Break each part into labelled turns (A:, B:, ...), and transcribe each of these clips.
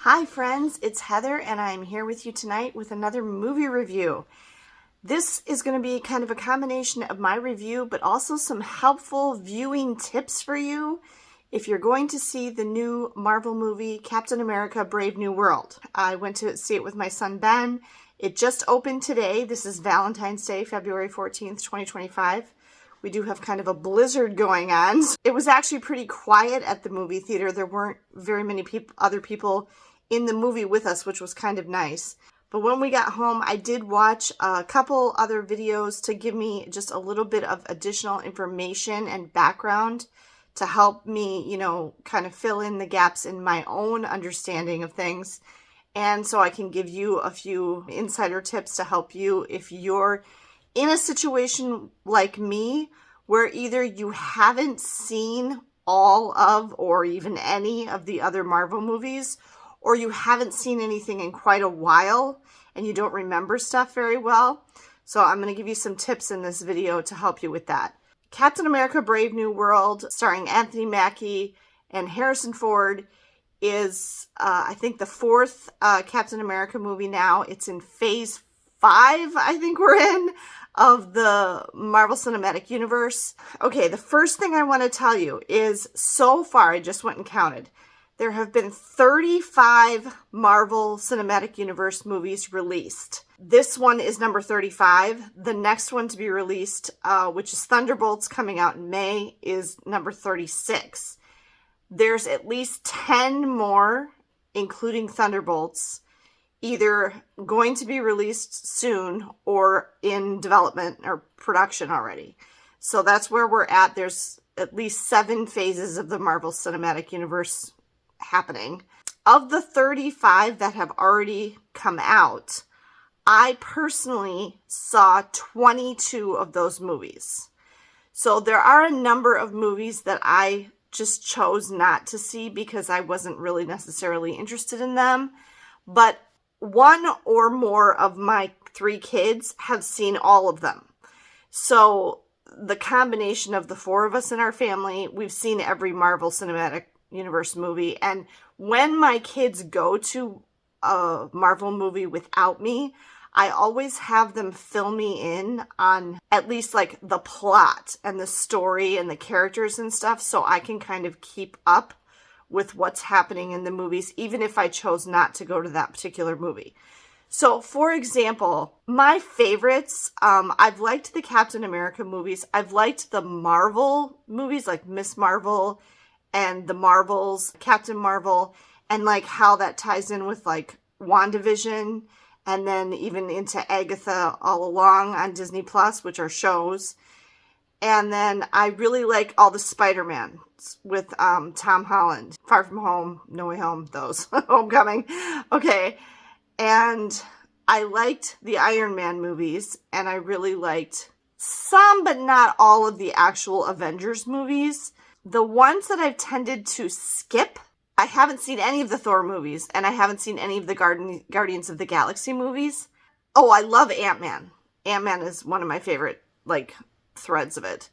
A: Hi friends, it's Heather and I'm here with you tonight with another movie review. This is going to be kind of a combination of my review but also some helpful viewing tips for you if you're going to see the new Marvel movie Captain America Brave New World. I went to see it with my son Ben. It just opened today. This is Valentine's Day, February 14th, 2025. We do have kind of a blizzard going on. It was actually pretty quiet at the movie theater. There weren't very many other people in the movie with us, which was kind of nice. But when we got home, I did watch a couple other videos to give me just a little bit of additional information and background to help me, kind of fill in the gaps in my own understanding of things. And so I can give you a few insider tips to help you if you're in a situation like me where either you haven't seen all of or even any of the other Marvel movies, or you haven't seen anything in quite a while and you don't remember stuff very well. So I'm going to give you some tips in this video to help you with that. Captain America Brave New World, starring Anthony Mackie and Harrison Ford, is I think the fourth Captain America movie now. It's in phase 5, I think we're in, of the Marvel Cinematic Universe. Okay, the first thing I want to tell you is so far, I just went and counted, there have been 35 Marvel Cinematic Universe movies released. This one is number 35. The next one to be released, which is Thunderbolts coming out in May, is number 36. There's at least 10 more, including Thunderbolts, either going to be released soon or in development or production already. So that's where we're at. There's at least 7 phases of the Marvel Cinematic Universe happening. Of the 35 that have already come out, I personally saw 22 of those movies. So there are a number of movies that I just chose not to see because I wasn't really necessarily interested in them. But one or more of my 3 kids have seen all of them. So the combination of the 4 of us in our family, we've seen every Marvel Cinematic Universe movie. And when my kids go to a Marvel movie without me, I always have them fill me in on at least like the plot and the story and the characters and stuff, so I can kind of keep up with what's happening in the movies, even if I chose not to go to that particular movie. So, for example, my favorites, I've liked the Captain America movies. I've liked the Marvel movies, like Miss Marvel and the Marvels, Captain Marvel, and like how that ties in with like WandaVision, and then even into Agatha All Along on Disney Plus, which are shows. And then I really like all the Spider-Man with Tom Holland. Far From Home, No Way Home, those. Homecoming. Okay. And I liked the Iron Man movies, and I really liked some, but not all of the actual Avengers movies. The ones that I've tended to skip, I haven't seen any of the Thor movies, and I haven't seen any of the Guardians of the Galaxy movies. Oh, I love Ant-Man. Ant-Man is one of my favorite, threads of it.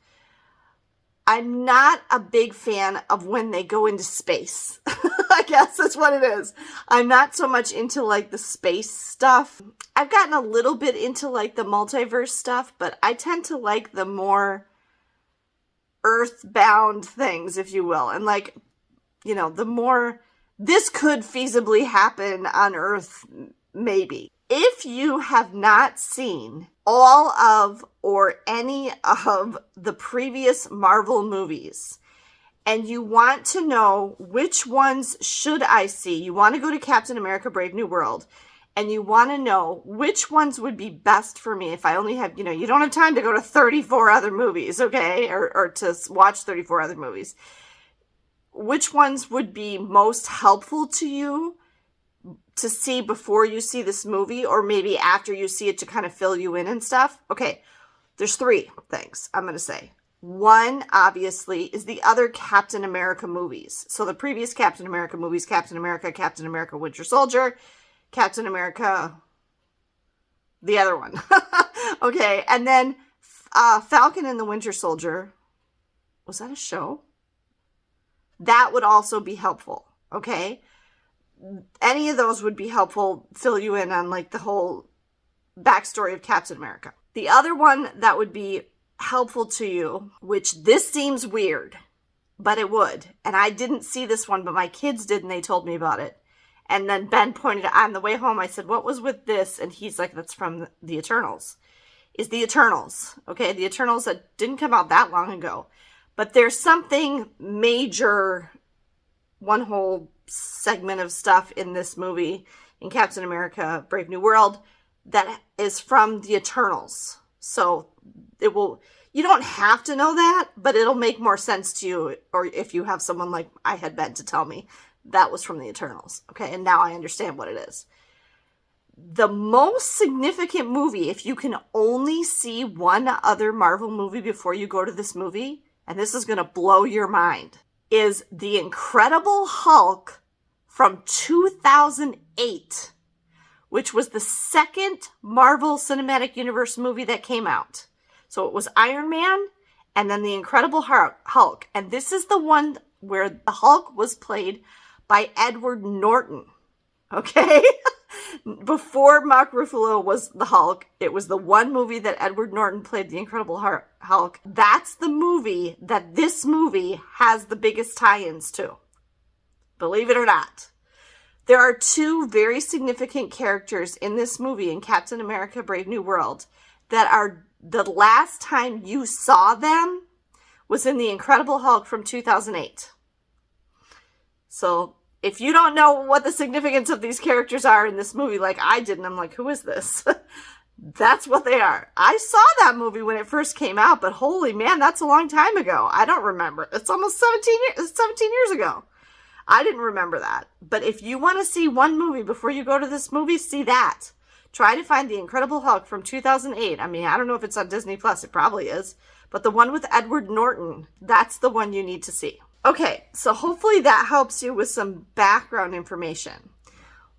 A: I'm not a big fan of when they go into space. I guess that's what it is. I'm not so much into, the space stuff. I've gotten a little bit into, the multiverse stuff, but I tend to like the more earthbound things, if you will. And, the more this could feasibly happen on Earth, maybe. If you have not seen all of or any of the previous Marvel movies, and you want to know which ones should I see, you want to go to Captain America Brave New World, and you want to know which ones would be best for me if I only have, you don't have time to go to 34 other movies, okay, or to watch 34 other movies. Which ones would be most helpful to you to see before you see this movie, or maybe after you see it to kind of fill you in and stuff? Okay, there's 3 things I'm going to say. One, obviously, is the other Captain America movies. So the previous Captain America movies, Captain America Winter Soldier, Captain America, the other one. Okay, and then Falcon and the Winter Soldier. Was that a show? That would also be helpful, okay? any of those would be helpful, fill you in on like the whole backstory of Captain America. The other one that would be helpful to you, which this seems weird, but it would, and I didn't see this one, but my kids did, and they told me about it. And then Ben pointed out on the way home, I said, what was with this? And he's like, that's from the Eternals. Is the Eternals. Okay, the Eternals that didn't come out that long ago. But there's something major, one whole segment of stuff in this movie, in Captain America, Brave New World, that is from the Eternals. So it will, you don't have to know that, but it'll make more sense to you, or if you have someone like I had Ben to tell me that was from the Eternals. Okay, and now I understand what it is. The most significant movie, if you can only see one other Marvel movie before you go to this movie, and this is going to blow your mind, is The Incredible Hulk from 2008, which was the second Marvel Cinematic Universe movie that came out. So it was Iron Man and then The Incredible Hulk. And this is the one where the Hulk was played by Edward Norton. Okay? Before Mark Ruffalo was the Hulk, it was the one movie that Edward Norton played, The Incredible Hulk. That's the movie that this movie has the biggest tie-ins to. Believe it or not. There are two very significant characters in this movie, in Captain America, Brave New World, that are the last time you saw them was in The Incredible Hulk from 2008. So if you don't know what the significance of these characters are in this movie, like I didn't, I'm like, who is this? That's what they are. I saw that movie when it first came out, but holy man, that's a long time ago. I don't remember. It's almost 17 years ago. I didn't remember that. But if you want to see one movie before you go to this movie, see that. Try to find The Incredible Hulk from 2008. I mean, I don't know if it's on Disney Plus. It probably is. But the one with Edward Norton, that's the one you need to see. Okay, so hopefully that helps you with some background information.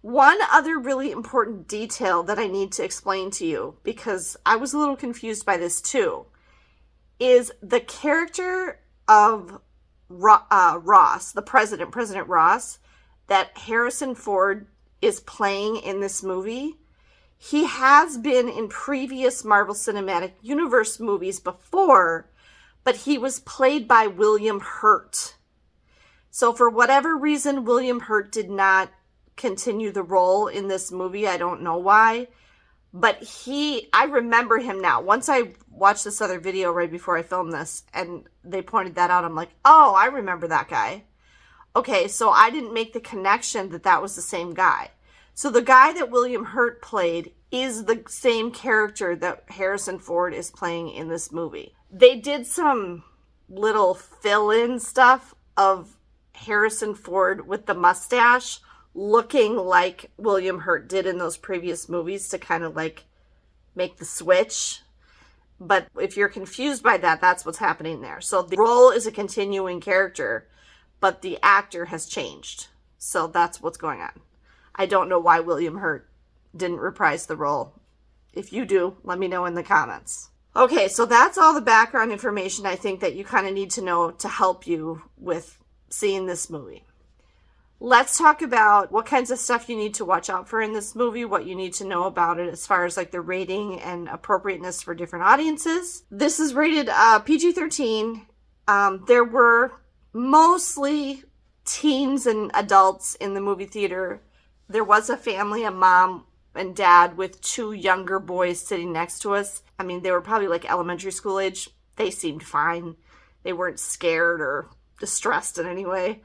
A: One other really important detail that I need to explain to you, because I was a little confused by this too, is the character of Ross, the President Ross, that Harrison Ford is playing in this movie. He has been in previous Marvel Cinematic Universe movies before, but he was played by William Hurt. So for whatever reason, William Hurt did not continue the role in this movie. I don't know why, but I remember him now. Once I watched this other video right before I filmed this and they pointed that out, I'm like, oh, I remember that guy. Okay, so I didn't make the connection that that was the same guy. So the guy that William Hurt played is the same character that Harrison Ford is playing in this movie. They did some little fill-in stuff of Harrison Ford with the mustache looking like William Hurt did in those previous movies to kind of like make the switch. But if you're confused by that, that's what's happening there. So the role is a continuing character, but the actor has changed. So that's what's going on. I don't know why William Hurt didn't reprise the role. If you do, let me know in the comments. Okay, so that's all the background information I think that you kind of need to know to help you with seeing this movie. Let's talk about what kinds of stuff you need to watch out for in this movie, what you need to know about it as far as like the rating and appropriateness for different audiences. This is rated PG-13. There were mostly teens and adults in the movie theater. There was a family, a mom and dad with two younger boys sitting next to us. I mean, they were probably like elementary school age. They seemed fine. They weren't scared or distressed in any way.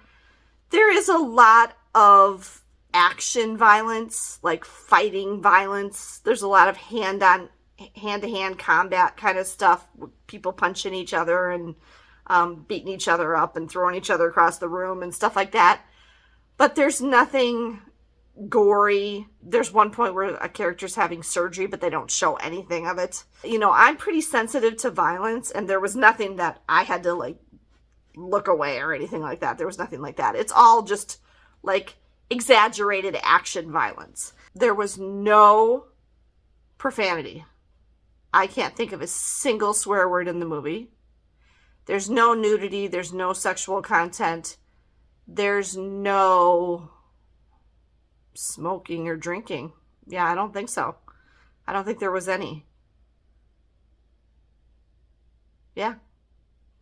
A: There is a lot of action violence, like fighting violence. There's a lot of hand-to-hand combat kind of stuff. People punching each other and beating each other up and throwing each other across the room and stuff like that. But there's nothing gory. There's one point where a character's having surgery, but they don't show anything of it. You know, I'm pretty sensitive to violence, and there was nothing that I had to like look away or anything like that. There was nothing like that. It's all just like exaggerated action violence. There was no profanity. I can't think of a single swear word in the movie. There's no nudity. There's no sexual content. There's no smoking or drinking. Yeah, I don't think so. I don't think there was any. Yeah.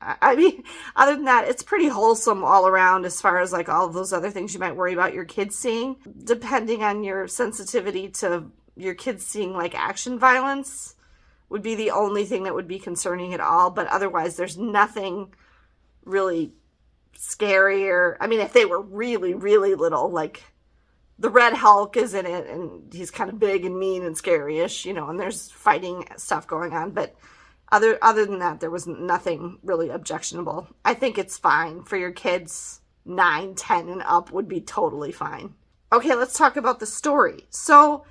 A: I mean, other than that, it's pretty wholesome all around as far as like all of those other things you might worry about your kids seeing. Depending on your sensitivity to your kids seeing like action violence would be the only thing that would be concerning at all. But otherwise, there's nothing really scary or, I mean, if they were really, really little, like the Red Hulk is in it and he's kind of big and mean and scary-ish, you know, and there's fighting stuff going on. But other than that, there was nothing really objectionable. I think it's fine for your kids 9, 10 and up would be totally fine. Okay, let's talk about the story. So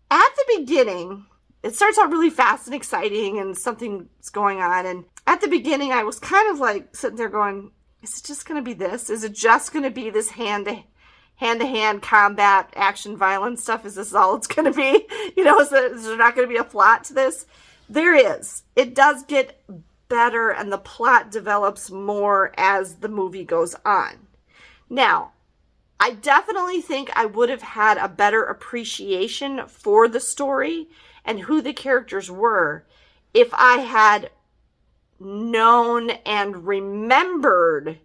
A: at the beginning, it starts out really fast and exciting and something's going on. And at the beginning, I was kind of like sitting there going, is it just going to be this? Is it just going to be this hand-to-hand combat action violence stuff? Is this all it's going to be? You know, is there not going to be a plot to this? There is. It does get better and the plot develops more as the movie goes on. Now, I definitely think I would have had a better appreciation for the story and who the characters were if I had known and remembered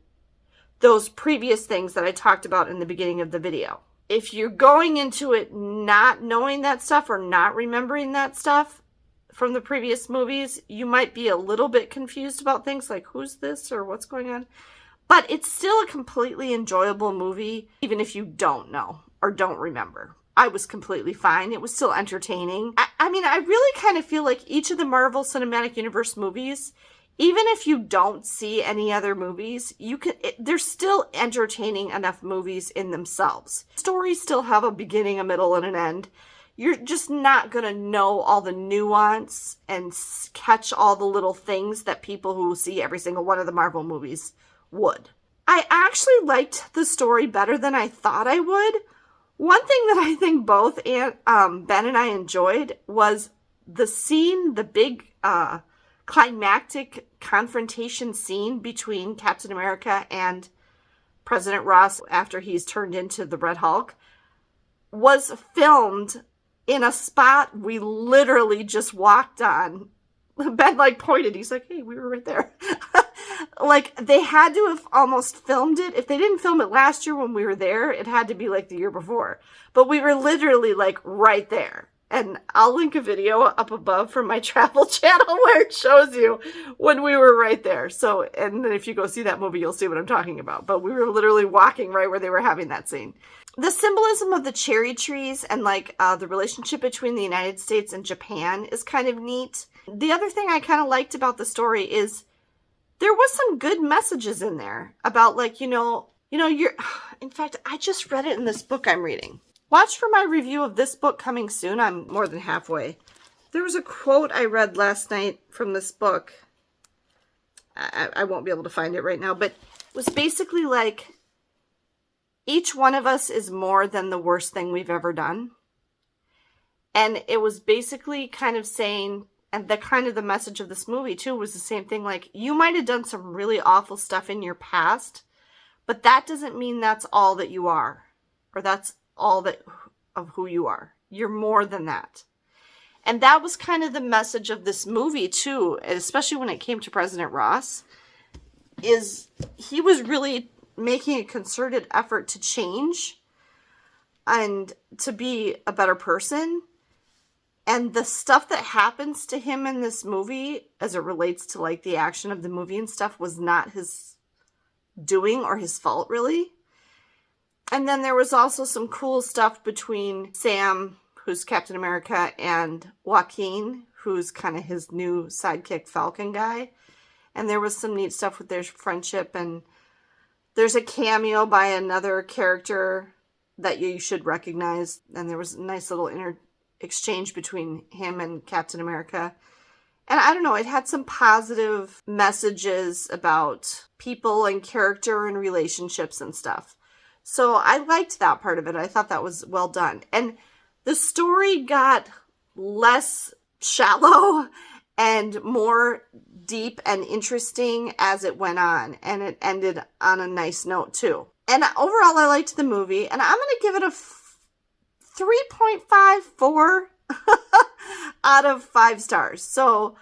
A: those previous things that I talked about in the beginning of the video. If you're going into it not knowing that stuff or not remembering that stuff from the previous movies, you might be a little bit confused about things like who's this or what's going on. But it's still a completely enjoyable movie, even if you don't know or don't remember. I was completely fine. It was still entertaining. I mean, I really kind of feel like each of the Marvel Cinematic Universe movies, even if you don't see any other movies, they're still entertaining enough movies in themselves. Stories still have a beginning, a middle, and an end. You're just not going to know all the nuance and catch all the little things that people who see every single one of the Marvel movies would. I actually liked the story better than I thought I would. One thing that I think both Ben and I enjoyed was the scene, the big climactic confrontation scene between Captain America and President Ross after he's turned into the Red Hulk was filmed in a spot we literally just walked on. Ben like pointed. He's like, hey, we were right there. Like they had to have almost filmed it. If they didn't film it last year when we were there, it had to be like the year before. But we were literally like right there. And I'll link a video up above from my travel channel where it shows you when we were right there. So, and then if you go see that movie, you'll see what I'm talking about. But we were literally walking right where they were having that scene. The symbolism of the cherry trees and like the relationship between the United States and Japan is kind of neat. The other thing I kind of liked about the story is there was some good messages in there about like, in fact, I just read it in this book I'm reading. Watch for my review of this book coming soon. I'm more than halfway. There was a quote I read last night from this book. I won't be able to find it right now, but it was basically like, each one of us is more than the worst thing we've ever done. And it was basically kind of saying, and the message of this movie too was the same thing. Like, you might have done some really awful stuff in your past, but that doesn't mean that's all that you are, or that's all that of who you are. You're more than that. And that was kind of the message of this movie too, especially when it came to President Ross, is he was really making a concerted effort to change and to be a better person. And the stuff that happens to him in this movie, as it relates to like the action of the movie and stuff, was not his doing or his fault, really. And then there was also some cool stuff between Sam, who's Captain America, and Joaquin, who's kind of his new sidekick Falcon guy. And there was some neat stuff with their friendship. And there's a cameo by another character that you should recognize. And there was a nice little exchange between him and Captain America. And I don't know, it had some positive messages about people and character and relationships and stuff. So I liked that part of it. I thought that was well done. And the story got less shallow and more deep and interesting as it went on. And it ended on a nice note too. And overall, I liked the movie. And I'm going to give it 3.54 out of 5 stars. So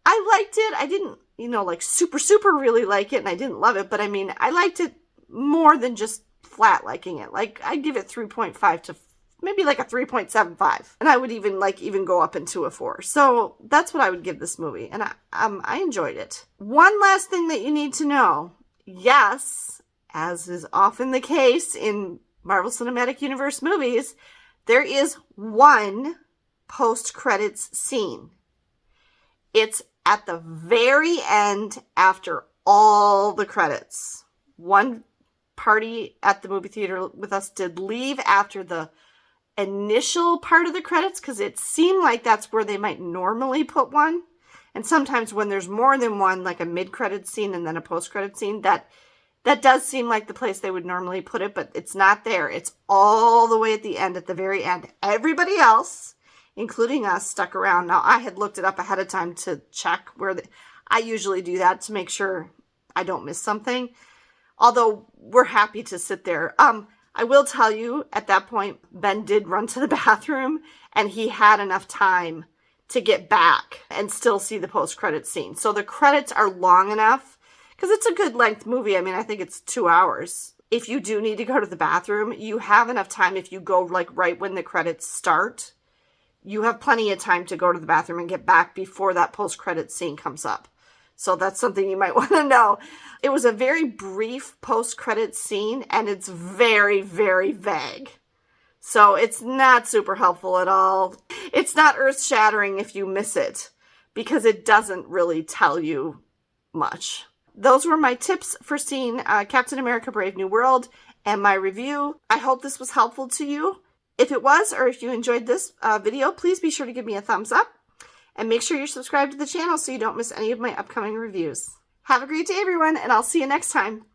A: I liked it. I didn't, like super really like it, and I didn't love it, but I mean, I liked it more than just flat liking it. Like, I'd give it 3.5 to maybe like a 3.75, and I would even go up into a 4. So that's what I would give this movie, and I enjoyed it. One last thing that you need to know. Yes, as is often the case in Marvel Cinematic Universe movies, there is one post-credits scene. It's at the very end after all the credits. One party at the movie theater with us did leave after the initial part of the credits because it seemed like that's where they might normally put one. And sometimes when there's more than one, like a mid-credit scene and then a post-credit scene, that does seem like the place they would normally put it, but it's not there. It's all the way at the end, at the very end. Everybody else, including us, stuck around. Now, I had looked it up ahead of time to check I usually do that to make sure I don't miss something. Although, we're happy to sit there. I will tell you, at that point, Ben did run to the bathroom, and he had enough time to get back and still see the post-credits scene. So the credits are long enough, because it's a good length movie. I mean, I think it's 2 hours. If you do need to go to the bathroom, you have enough time. If you go like right when the credits start, you have plenty of time to go to the bathroom and get back before that post-credits scene comes up. So that's something you might want to know. It was a very brief post-credits scene, and it's very, very vague. So it's not super helpful at all. It's not earth-shattering if you miss it, because it doesn't really tell you much. Those were my tips for seeing Captain America: Brave New World and my review. I hope this was helpful to you. If it was, or if you enjoyed this video, please be sure to give me a thumbs up. And make sure you're subscribed to the channel so you don't miss any of my upcoming reviews. Have a great day, everyone, and I'll see you next time.